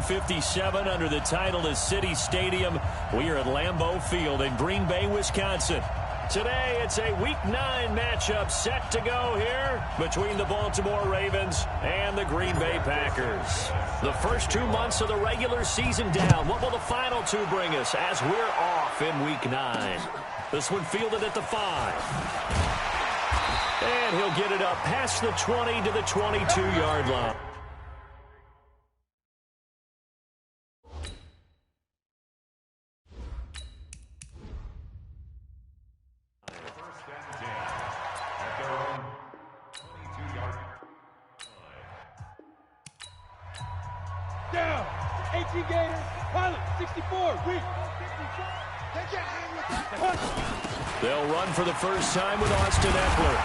57 under the title of City Stadium. We are at Lambeau Field in Green Bay, Wisconsin. Today, it's a Week 9 matchup set to go here between the Baltimore Ravens and the Green Bay Packers. The first 2 months of the regular season down. What will the final 2 bring us as we're off in Week 9? This one fielded at the 5. And he'll get it up past the 20 to the 22-yard line. Down, 18 Gators, pilot, 64, weak. They'll run for the first time with Austin Eckler.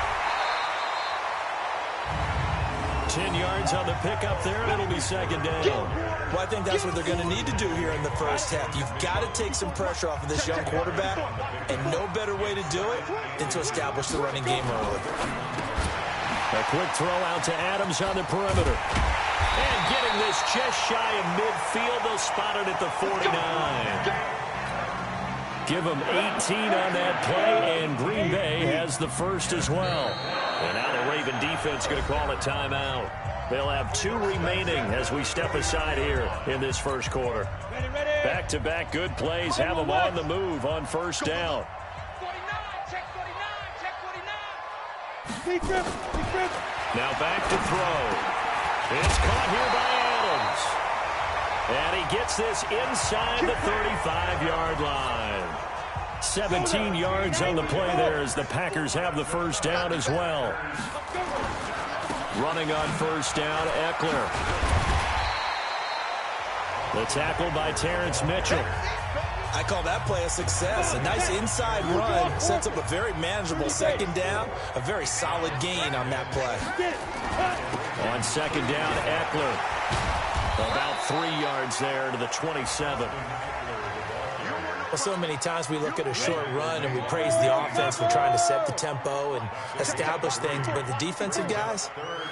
10 yards on the pickup there, and it'll be second down. Well, I think that's what they're going to need to do here in the first half. You've got to take some pressure off of this young quarterback, and no better way to do it than to establish the running game early. A quick throw out to Adams on the perimeter. And getting this just shy of midfield, they'll spot it at the 49. Give them 18 on that play, and Green Bay has the first as well. And now the Raven defense going to call a timeout. They'll have 2 remaining as we step aside here in this first quarter. Back-to-back good plays have them on the move on first down. 49, check 49, check 49. Deep grip. Now back to throw. It's caught here by Adams. And he gets this inside the 35-yard line. 17 yards on the play there as the Packers have the first down as well. Running on first down, Eckler. The tackle by Terrence Mitchell. I call that play a success. A nice inside run sets up a very manageable second down. A very solid gain on that play. On second down, Eckler. About 3 yards there to the 27. Well, so many times we look at a short run and we praise the offense for trying to set the tempo and establish things. But the defensive guys,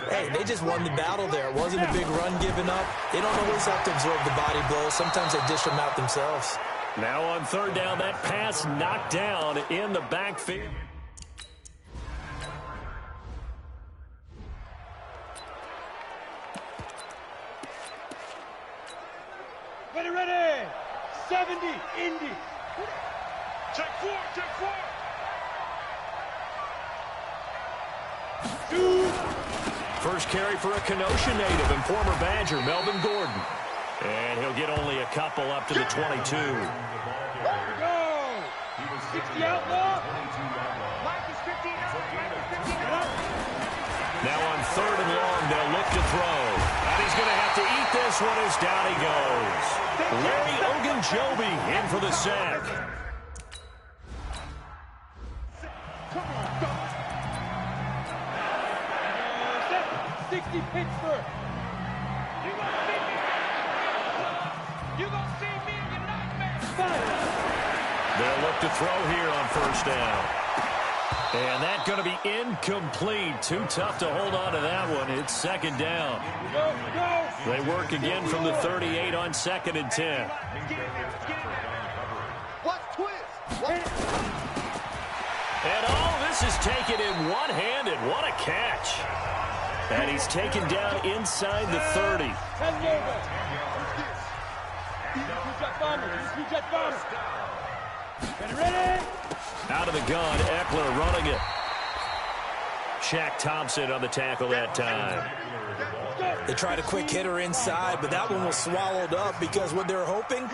hey, they just won the battle there. It wasn't a big run given up. They don't always have to absorb the body blows. Sometimes they dish them out themselves. Now on third down, that pass knocked down in the backfield. Ready. 70, Indy. Check 4, check 4. 2. First carry for a Kenosha native and former Badger, Melvin Gordon. And he'll get only a couple up to the 22. Go. 60 outlaw. Now on third and long, they'll look to throw. And he's going to have to eat this one as down he goes. Larry Ogunjobi in for the sack. Come on, go. 60 Pittsburgh. You gonna see me in your nightmare. They'll look to throw here on first down. And that's going to be incomplete. Too tough to hold on to that one. It's second down. They work again from the 38 on second and 10. And all this is taken in one-handed. What a catch. And he's taken down inside the 30. Ready? Out of the gun, Eckler running it. Shaq Thompson on the tackle that time. They tried a quick hitter inside, but that one was swallowed up because what they're hoping,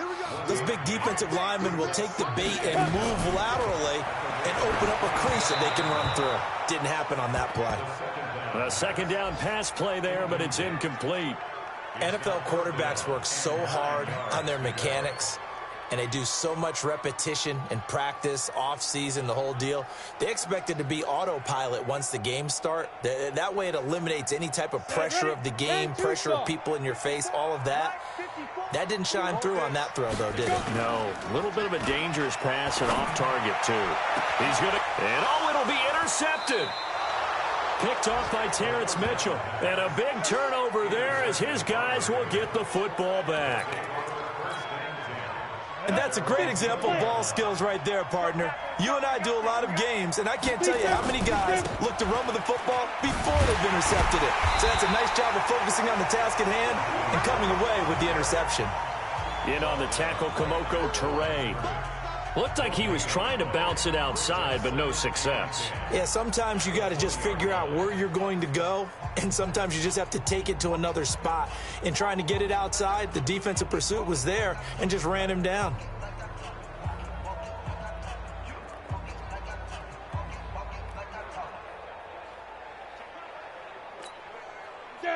those big defensive linemen will take the bait and move laterally and open up a crease that they can run through. Didn't happen on that play. A second down pass play there, but it's incomplete. NFL quarterbacks work so hard on their mechanics, and they do so much repetition and practice, off-season, the whole deal. They expect it to be autopilot once the games start. That way it eliminates any type of pressure of the game, pressure of people in your face, all of that. That didn't shine through on that throw, though, did it? No. A little bit of a dangerous pass and off target, too. He's going to... And, oh, it'll be intercepted. Picked off by Terrence Mitchell. And a big turnover turnover there as his guys will get the football back. And that's a great example of ball skills right there, partner. You and I do a lot of games, and I can't tell you how many guys look to run with the football before they've intercepted it. So that's a nice job of focusing on the task at hand and coming away with the interception. In on the tackle, Komoko Toure. Looked like he was trying to bounce it outside, but no success. Yeah, sometimes you got to just figure out where you're going to go, and sometimes you just have to take it to another spot. In trying to get it outside, the defensive pursuit was there and just ran him down.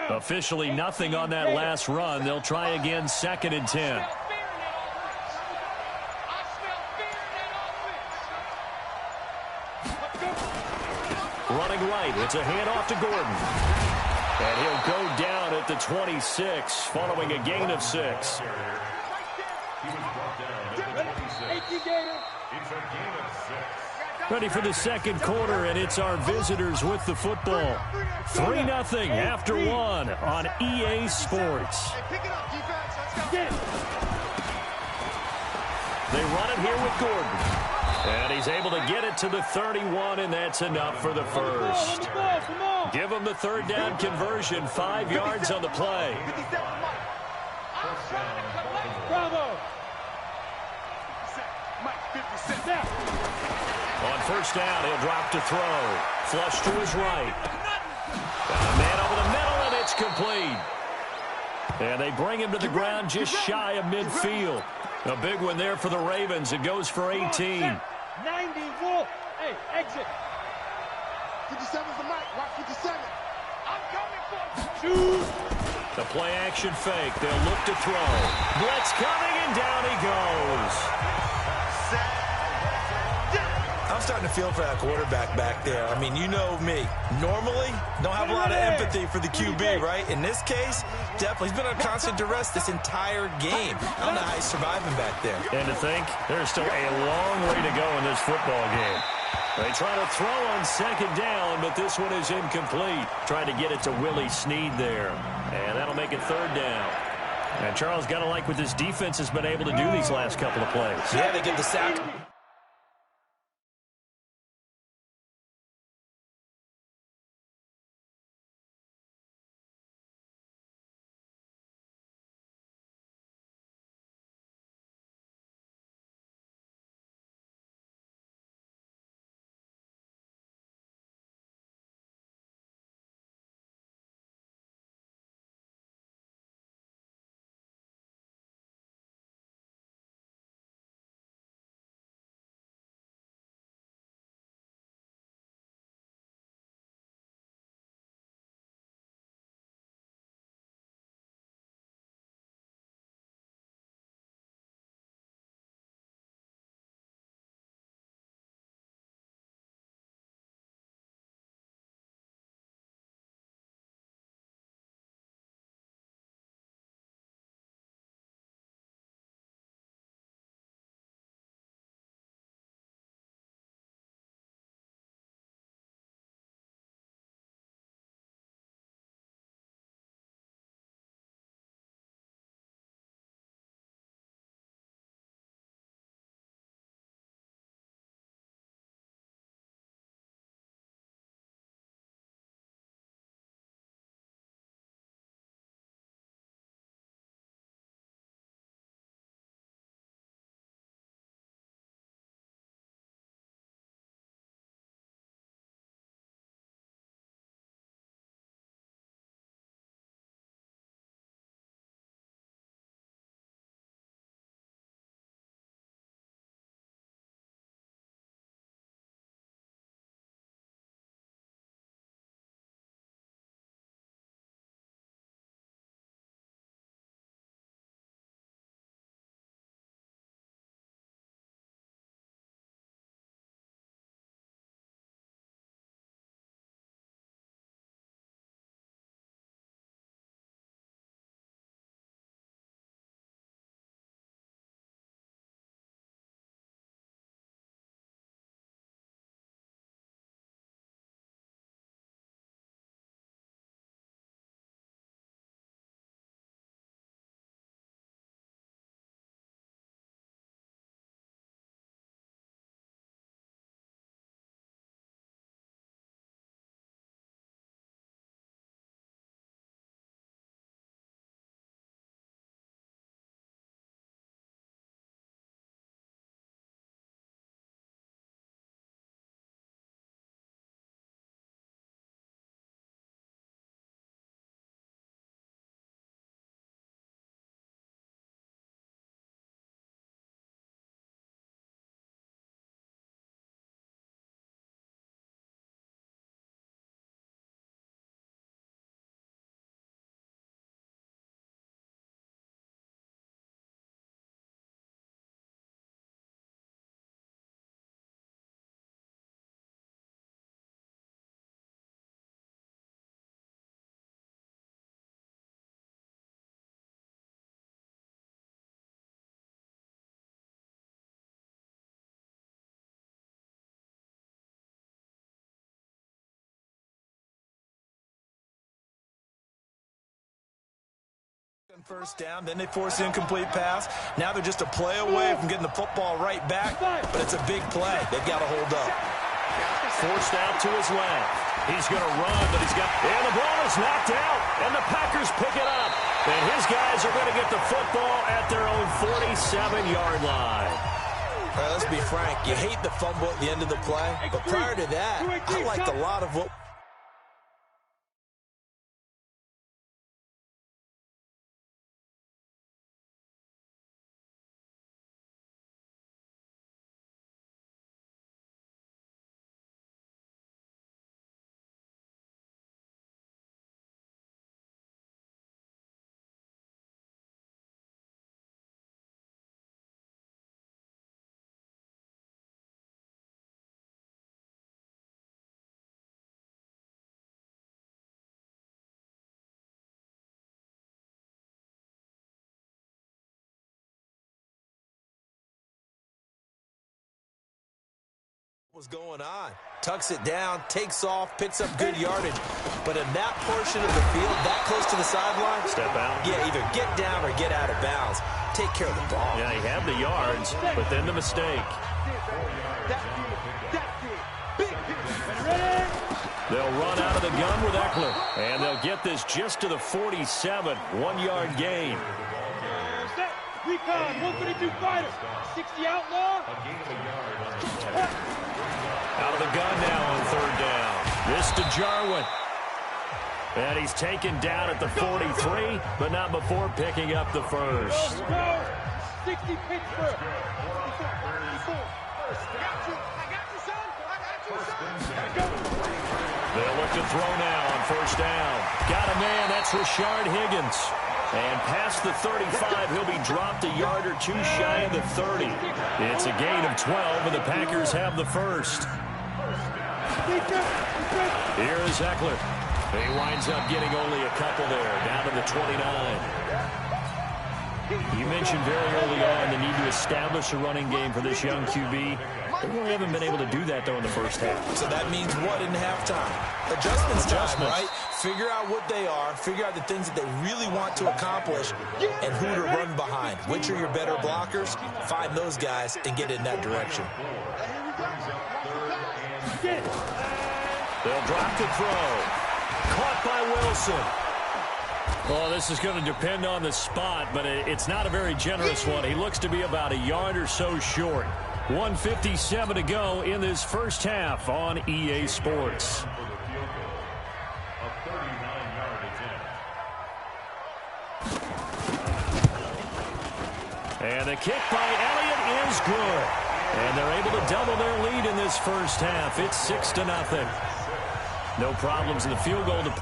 Officially nothing on that last run. They'll try again, 2nd and 10. Running right, it's a handoff to Gordon. And he'll go down at the 26, following a gain of 6. Ready for the second quarter, and it's our visitors with the football. 3-0 after 1 on EA Sports. They run it here with Gordon. And he's able to get it to the 31, and that's enough for the first. Give him the third down conversion, 5 yards on the play. On first down, he'll drop to throw. Flush to his right. Got a man over the middle, and it's complete. And they bring him to the ground just shy of midfield. A big one there for the Ravens. It goes for 18. 94. Hey, exit. 57's the mic. Watch 57. I'm coming for you. The play action fake. They'll look to throw. Blitz coming, and down he goes. I'm starting to feel for that quarterback back there. I mean, you know me. Normally, don't have a lot of empathy for the QB, right? In this case, definitely. He's been on constant duress this entire game. I don't know how he's surviving back there. And to think, there's still a long way to go in this football game. They try to throw on 2nd down, but this one is incomplete. Trying to get it to Willie Snead there. And that'll make it 3rd down. And Charles, got to like what this defense has been able to do these last couple of plays. Yeah, they get the sack. First down, then they force an incomplete pass. Now they're just a play away from getting the football right back, but it's a big play. They've got to hold up. Forced out to his left. He's going to run, but and the ball is knocked out, and the Packers pick it up. And his guys are going to get the football at their own 47-yard line. All right, let's be frank. You hate the fumble at the end of the play, but prior to that, I liked a lot of what was going on. Tucks it down, takes off, picks up good yardage. But in that portion of the field, that close to the sideline, step out. Yeah, either get down or get out of bounds. Take care of the ball. Yeah, he had the yards, but then the mistake. They'll run out of the gun with Eckler, and they'll get this just to the 47, 1-yard gain. Recon, 132 fighter, 60 outlaw. Out of the gun now on third down. This to Jarwin. And he's taken down at the 43, but not before picking up the first. Go, 60 Pittsburgh. They'll look to throw now on first down. Got a man, that's Rashard Higgins. And past the 35, he'll be dropped a yard or two shy of the 30. It's a gain of 12, and the Packers have the first. Here is Eckler. He winds up getting only a couple there, down to the 29. You mentioned very early on the need to establish a running game for this young QB. They really haven't been able to do that, though, in the first half. So that means what in halftime? Adjustments time, right? Figure out what they are, figure out the things that they really want to accomplish, and who to run behind. Which are your better blockers? Find those guys and get in that direction. They'll drop to throw. Caught by Wilson. Well, this is going to depend on the spot, but it's not a very generous one. He looks to be about a yard or so short. 1:57 to go in this first half on EA Sports. And the kick by Elliott is good. And they're able to double their lead in this first half. It's 6-0. No problems in the field goal to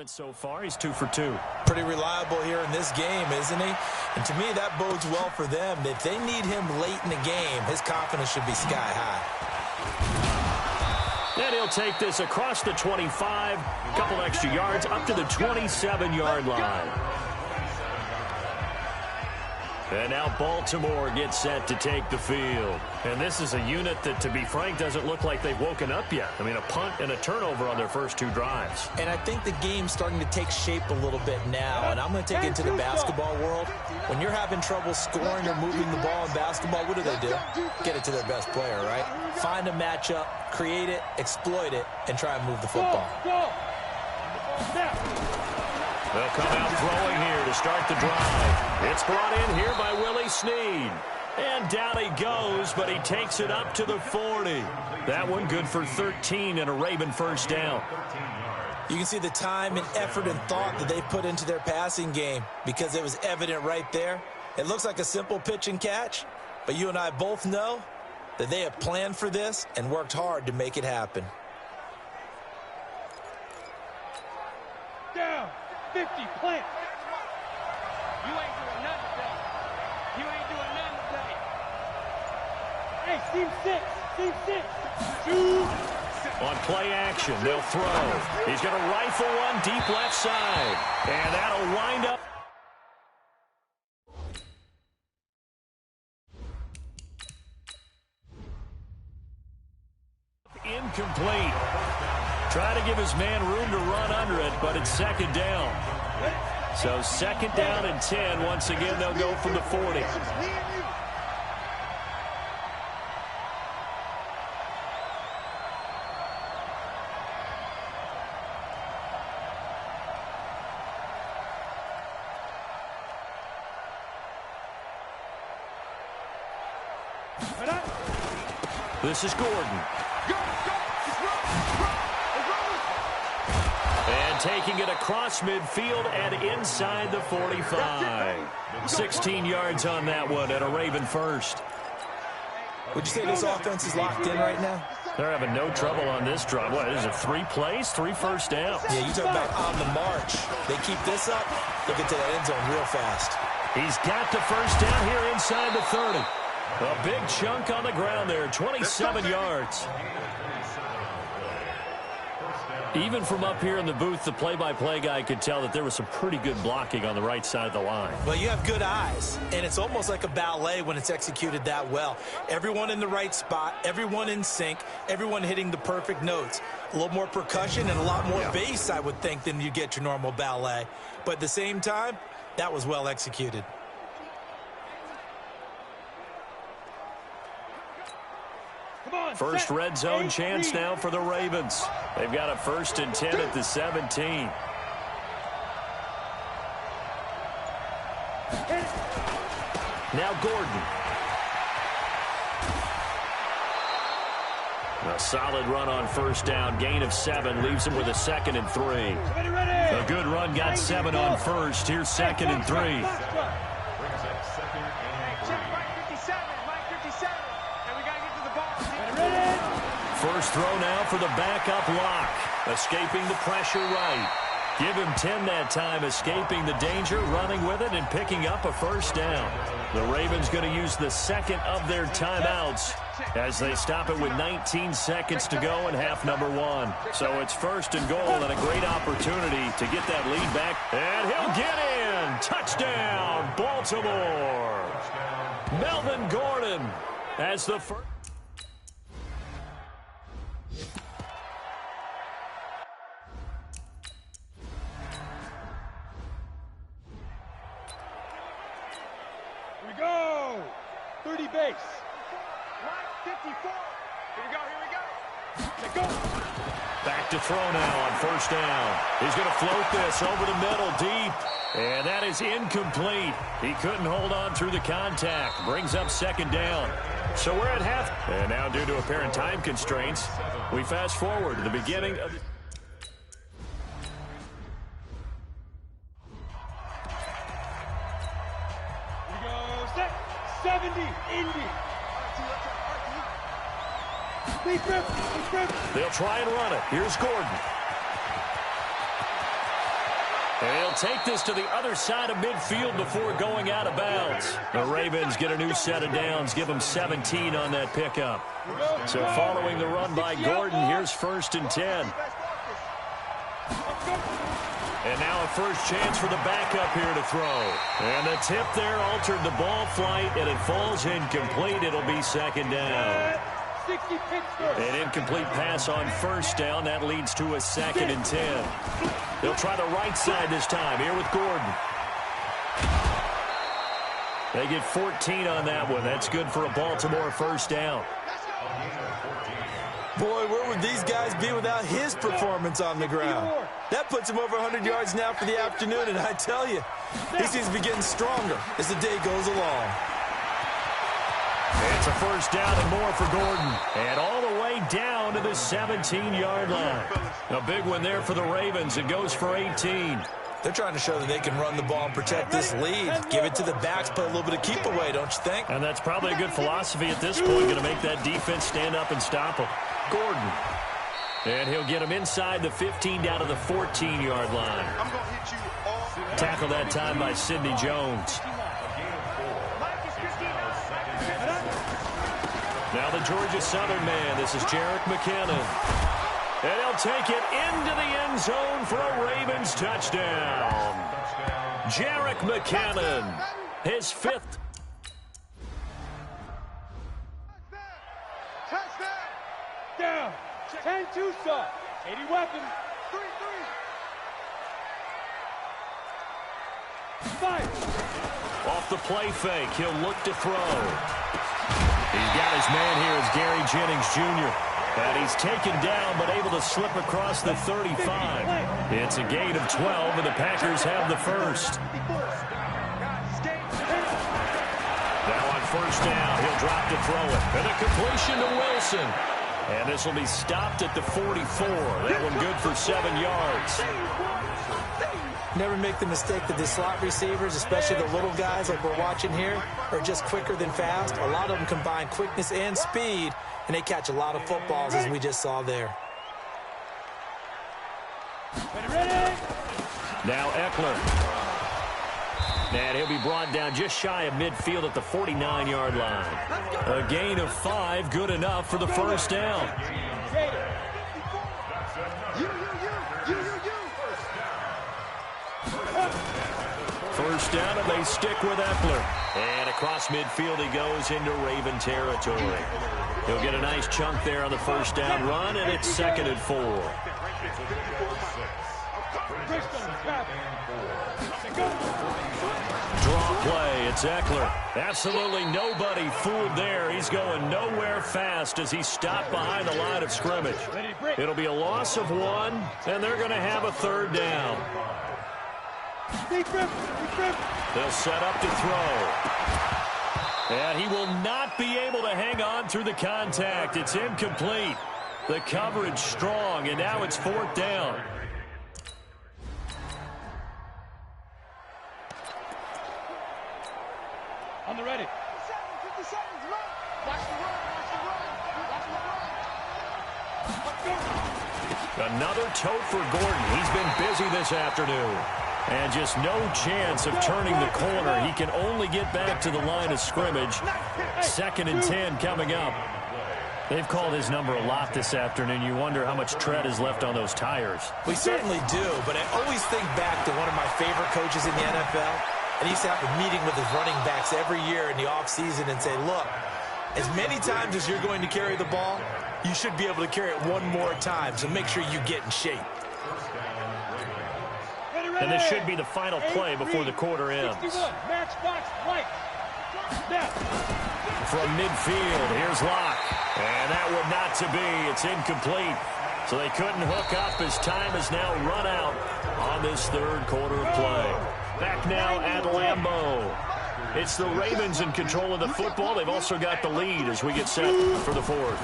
So far, he's 2 for 2. Pretty reliable here in this game, isn't he? And to me, that bodes well for them. If they need him late in the game, his confidence should be sky high. And he'll take this across the 25, a couple extra yards, up to the 27-yard line. And now Baltimore gets set to take the field. And this is a unit that, to be frank, doesn't look like they've woken up yet. I mean, a punt and a turnover on their first 2 drives. And I think the game's starting to take shape a little bit now. And I'm going to take it to the basketball world. When you're having trouble scoring or moving the ball in basketball, what do? Get it to their best player, right? Find a matchup, create it, exploit it, and try and move the football. They'll come out throwing here to start the drive. It's brought in here by Willie Snead. And down he goes, but he takes it up to the 40. That one good for 13 and a Raven first down. You can see the time and effort and thought that they put into their passing game because it was evident right there. It looks like a simple pitch and catch, but you and I both know that they have planned for this and worked hard to make it happen. Down. 50, plant. You ain't doing nothing today. You ain't doing nothing today. Hey, team 6. On play action, they'll throw. He's going to rifle one deep left side. And that'll wind up. Incomplete. Try to give his man room to run under it, but it's second down. So second down and 10. Once again, they'll go from the 40. This is Gordon. And taking it across midfield and inside the 45. 16 yards on that one and a Raven first. Would you say this offense is locked in right now? They're having no trouble on this drive. What is it, 3 plays, 3 first downs? Yeah, you talk about on the march. They keep this up, they'll get to that end zone real fast. He's got the first down here inside the 30. A big chunk on the ground there, 27 yards. Even from up here in the booth, the play-by-play guy could tell that there was some pretty good blocking on the right side of the line. Well, you have good eyes, and it's almost like a ballet when it's executed that well. Everyone in the right spot, everyone in sync, everyone hitting the perfect notes. A little more percussion and a lot more bass, I would think, than you get your normal ballet. But at the same time, that was well executed. First red zone chance now for the Ravens. They've got a 1st and 10 at the 17. Now Gordon. A solid run on first down. Gain of 7 leaves him with a 2nd and 3. A good run got 7 on first. Here's 2nd and 3. First throw now for the backup lock. Escaping the pressure right. Give him 10 that time, escaping the danger, running with it, and picking up a first down. The Ravens going to use the second of their timeouts as they stop it with 19 seconds to go in half number 1. So it's 1st and goal and a great opportunity to get that lead back. And he'll get in. Touchdown, Baltimore. Melvin Gordon as the first. Go! 30 base. Line 54. Here we go. Let go. Back to throw now on first down. He's going to float this over the middle deep. And that is incomplete. He couldn't hold on through the contact. Brings up 2nd down. So we're at half. And now due to apparent time constraints, we fast forward to the beginning of the 70, Indy. They'll try and run it. Here's Gordon. take this to the other side of midfield before going out of bounds. The Ravens get a new set of downs, give them 17 on that pickup. So following the run by Gordon, here's 1st and 10. And now a first chance for the backup here to throw. And the tip there altered the ball flight, and it falls incomplete. It'll be 2nd down. An incomplete pass on 1st down. That leads to a 2nd and 10. They'll try the right side this time here with Gordon. They get 14 on that one. That's good for a Baltimore 1st down. Boy, where would these guys be without his performance on the ground? That puts him over 100 yards now for the afternoon, and I tell you, he seems to be getting stronger as the day goes along. It's a 1st down and more for Gordon. And all the way down to the 17-yard line. A big one there for the Ravens. It goes for 18. They're trying to show that they can run the ball and protect this lead. Give it to the backs, play a little bit of keep away, don't you think? And that's probably a good philosophy at this point, going to make that defense stand up and stop them. Gordon. And he'll get him inside the 15 down to the 14-yard line. Tackle that time by Sidney Jones. Now the Georgia Southern man. This is Jerick McKinnon. And he'll take it into the end zone for a Ravens touchdown. Jerick McKinnon, his 5th. Down. 10-2 stop. 80 weapons. 3-3. Fire. Off the play fake, he'll look to throw. He's got his man here as Gary Jennings Jr. And he's taken down but able to slip across the 35. It's a gain of 12, and the Packers have the 1st. Now on 1st down, he'll drop to throw it. And a completion to Wilson. And this will be stopped at the 44. That one good for 7 yards. Never make the mistake that the slot receivers, especially the little guys like we're watching here, are just quicker than fast. A lot of them combine quickness and speed, and they catch a lot of footballs, as we just saw there. Now Eckler. And he'll be brought down just shy of midfield at the 49-yard line. A gain of 5, good enough for the 1st down. First down, and they stick with Eckler. And across midfield he goes into Raven territory. He'll get a nice chunk there on the 1st down run, and it's 2nd and 4. Draw play, it's Eckler. Absolutely nobody fooled there. He's going nowhere fast as he's stopped behind the line of scrimmage. It'll be a loss of 1, and they're going to have a 3rd down. They'll set up to throw. And he will not be able to hang on through the contact. It's incomplete. The coverage strong, and now it's 4th down. On the ready. 50 seconds, run. Watch the run, Another tote for Gordon. He's been busy this afternoon. And just no chance of turning the corner. He can only get back to the line of scrimmage. 2nd and 10 coming up. They've called his number a lot this afternoon. You wonder how much tread is left on those tires. We certainly do, but I always think back to one of my favorite coaches in the NFL. And he used to have a meeting with his running backs every year in the offseason and say, look, as many times as you're going to carry the ball, you should be able to carry it one more time, so make sure you get in shape. And this should be the final play before the quarter ends. From midfield, here's Locke. And that would not to be. It's incomplete. So they couldn't hook up as time has now run out on this 3rd quarter of play. Back now at Lambeau. It's the Ravens in control of the football. They've also got the lead as we get set for the 4th.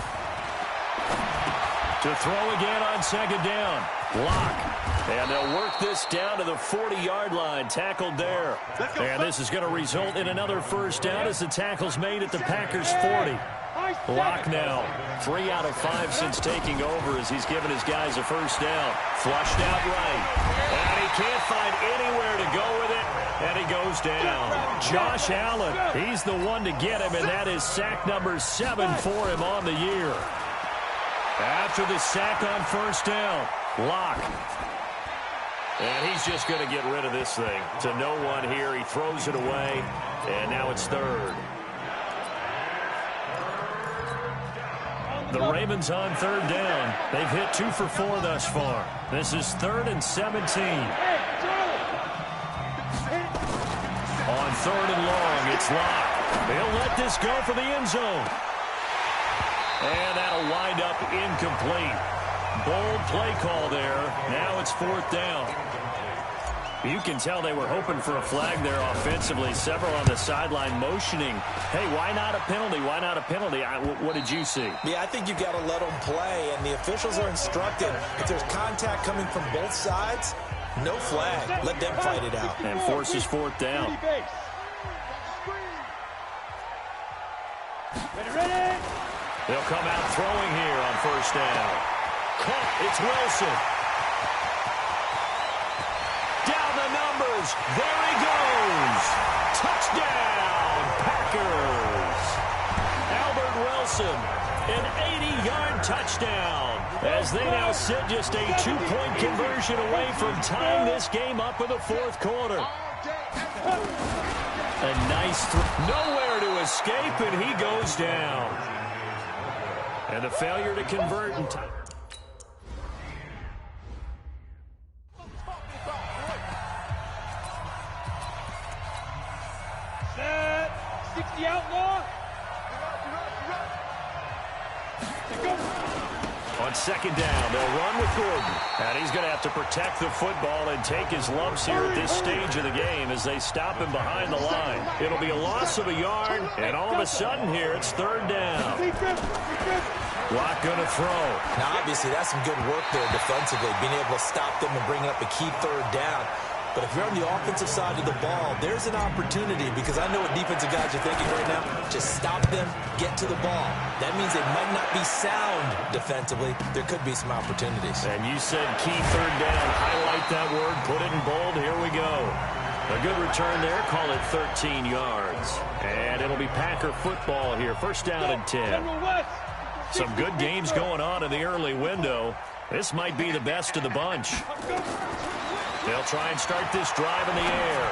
To throw again on 2nd down. Locke. And they'll work this down to the 40-yard line. Tackled there. And this is going to result in another 1st down as the tackle's made at the Packers' 40. Locke now 3 out of 5 since taking over as he's given his guys a 1st down. Flushed out right. And he can't find anywhere to go with it, and he goes down. Josh Allen, he's the one to get him, and that is sack number 7 for him on the year. After the sack on first down, Locke. And he's just going to get rid of this thing. To no one here, he throws it away, and now it's third. The Ravens on third down. They've hit 2 for 4 thus far. This is 3rd and 17. On 3rd and long, it's Locke. They'll let this go for the end zone. And that'll wind up incomplete. Bold play call there. Now it's 4th down. You can tell they were hoping for a flag there offensively. Several on the sideline motioning. Hey, why not a penalty? Why not a penalty? What did you see? Yeah, I think you got to let them play, and the officials are instructed. If there's contact coming from both sides, no flag. Let them fight it out. And forces 4th down. Ready? They'll come out throwing here on first down. Caught. It's Wilson. Down the numbers. There he goes. Touchdown, Packers. Albert Wilson, an 80-yard touchdown. As they now sit just a 2-point conversion away from tying this game up in the 4th quarter. A nice throw. Nowhere to escape, and he goes down. And the failure to convert in time. Set. 60 outlaw. On second down, they'll run with Gordon. And he's going to have to protect the football and take his lumps here at this stage of the game as they stop him behind the line. It'll be a loss of a yard, and all of a sudden here, it's 3rd down. Locke going to throw. Now, obviously, that's some good work there defensively, being able to stop them and bring up a key 3rd down. But if you're on the offensive side of the ball, there's an opportunity, because I know what defensive guys are thinking right now. Just stop them, get to the ball. That means they might not be sound defensively. There could be some opportunities. And you said key 3rd down. Highlight that word. Put it in bold. Here we go. A good return there. Call it 13 yards. And it'll be Packer football here. First down and 10. Some good games going on in the early window. This might be the best of the bunch. They'll try and start this drive in the air.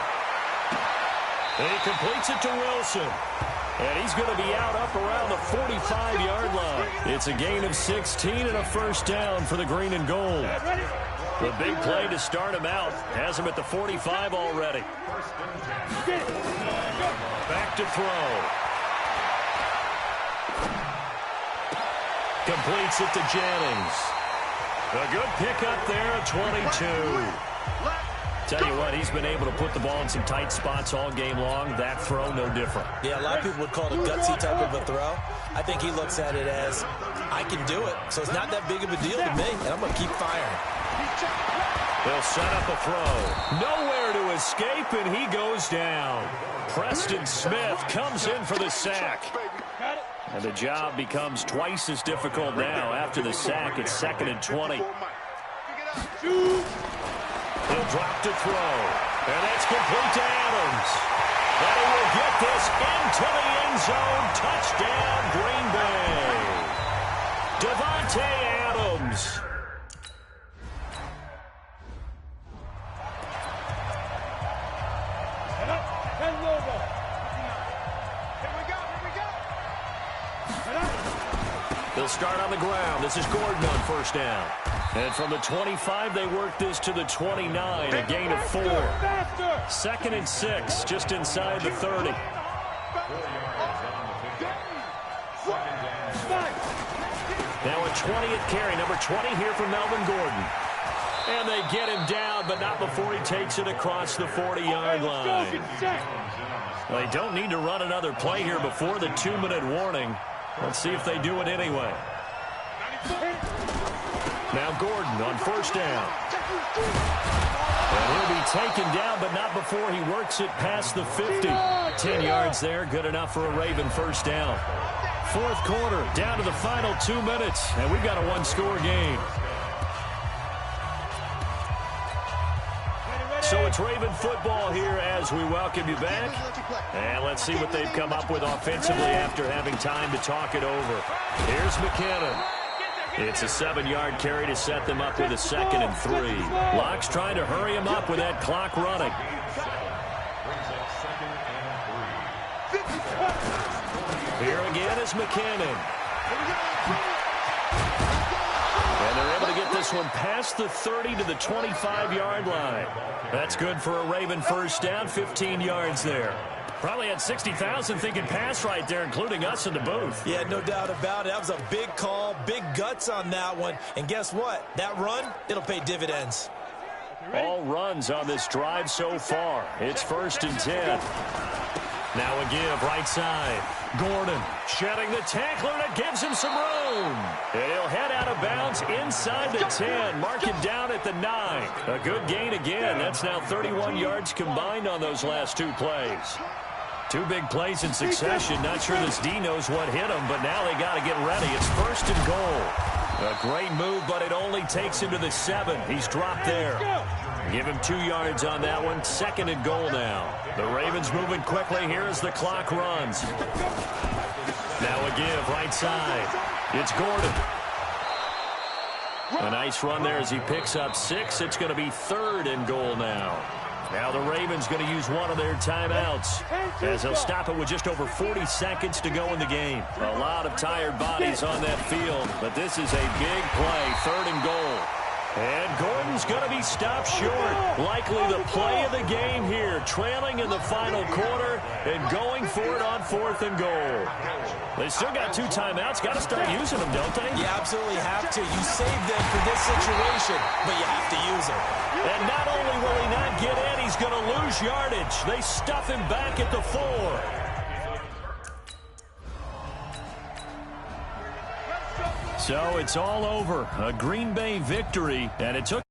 And he completes it to Wilson. And he's going to be out up around the 45-yard line. It's a gain of 16 and a first down for the green and gold. The big play to start him out has him at the 45 already. Back to throw. Completes it to Jennings. A good pickup there at 22. Tell you what, he's been able to put the ball in some tight spots all game long. That throw, no different. Yeah, a lot of people would call it a gutsy type of a throw. I think he looks at it as, I can do it, so it's not that big of a deal to me, and I'm going to keep firing. They'll set up a throw. Nowhere to escape, and he goes down. Preston Smith comes in for the sack. And the job becomes twice as difficult now after the sack. It's 2nd and 20. He'll drop to throw. And that's complete to Adams. And he will get this into the end zone. Touchdown, Green Bay. Devontae Adams. They'll start on the ground. This is Gordon on first down. And from the 25, they work this to the 29, a gain of 4. 2nd and 6, just inside the 30. Now a 20th carry, number 20 here from Melvin Gordon. And they get him down, but not before he takes it across the 40-yard line. They don't need to run another play here before the 2-minute warning. Let's see if they do it anyway. Now Gordon on first down. And he'll be taken down, but not before he works it past the 50. 10 yards there, good enough for a Raven first down. 4th quarter, down to the final 2 minutes, and we've got a 1-score game. It's Raven football here as we welcome you back. And let's see what they've come up with offensively after having time to talk it over. Here's McKinnon. It's a 7-yard carry to set them up with a 2nd and 3. Locke's trying to hurry him up with that clock running. Here again is McKinnon. And they're able to get this one past the 30 to the 25-yard line. That's good for a Raven first down, 15 yards there. Probably had 60,000 thinking pass right there, including us in the booth. Yeah, no doubt about it. That was a big call, big guts on that one. And guess what? That run, it'll pay dividends. All runs on this drive so far. It's 1st and 10. Now a give right side. Gordon shedding the tackler that gives him some room. And he'll head out of bounds inside the 10. Mark it down at the 9. A good gain again. That's now 31 yards combined on those last 2 plays. 2 big plays in succession. Not sure this D knows what hit him, but now they got to get ready. It's 1st and goal. A great move, but it only takes him to the 7. He's dropped there. Give him 2 yards on that one. 2nd and goal now. The Ravens moving quickly here as the clock runs. Now a give right side. It's Gordon. A nice run there as he picks up 6. It's going to be 3rd and goal now. Now the Ravens going to use one of their timeouts as they'll stop it with just over 40 seconds to go in the game. A lot of tired bodies on that field, but this is a big play, 3rd and goal. And Gordon's going to be stopped short. Likely the play of the game here, trailing in the final quarter and going for it on 4th and goal. They still got 2 timeouts. Got to start using them, don't they? You absolutely have to. You save them for this situation, but you have to use them. And not only will he not get in, he's going to lose yardage. They stuff him back at the 4. So it's all over. A Green Bay victory, and it took